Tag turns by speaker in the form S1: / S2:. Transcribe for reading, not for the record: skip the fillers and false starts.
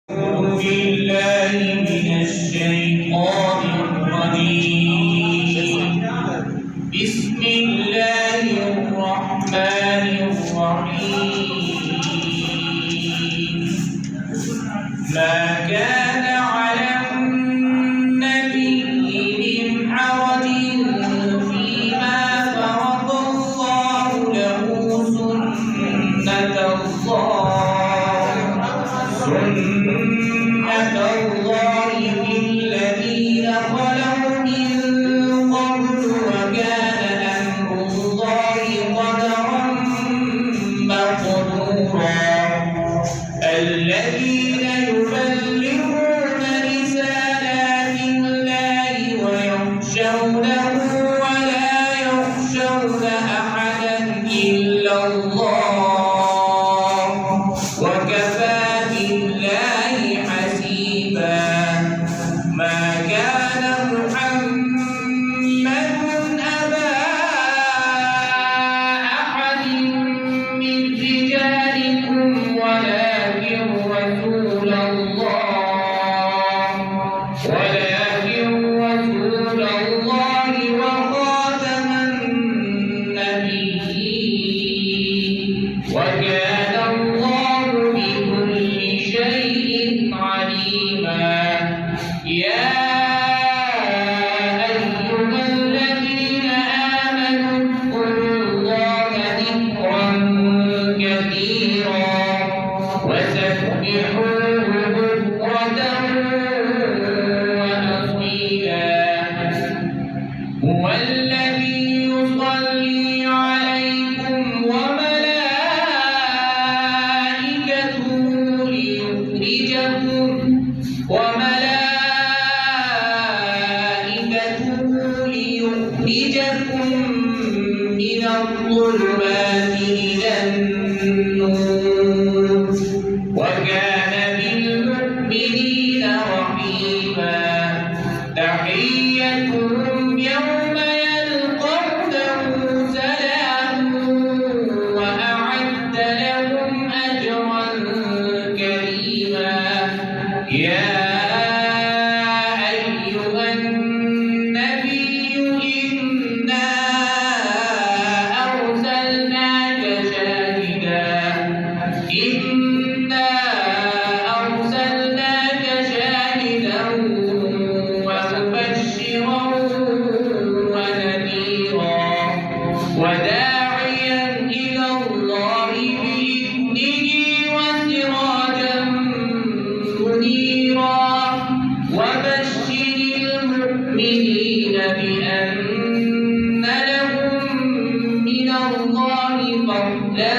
S1: أعوذ بالله من الشيطان الرجيم. بسم الله الرحمن الرحيم. ما كان على النبي من حرج فيما فرض الله له سنة الله في الذين خلوا من قبل وكان أمر الله قدرا مقدورا. الذين يبلغون رسالات الله ويخشونه ولا يخشون أحدا إلا الله وكفى بالله حسيبا. ما كان محمد أبا أحد من رجالكم ولكن رسول الله وخاتم النبيين وكان الله بكل شيء عليما. يا أيها الذين آمنوا اذكروا الله ذكرا كثيرا وسبحوه بكرة وأصيلا. هو الذي يصلي عليكم وملائكته ليخرجكم من الظلمات إلى النور وكان بالمؤمنين رحيما. تحيتهم يوم يلقونه سلام وأعد لهم أجرا كريما. يا أيها النبي إنا أرسلناك شاهدا ومبشرا ونذيرا وداعيا إلى الله بإذنه وسراجا منيرا. وبشر المؤمنين بأن لهم من الله فضلا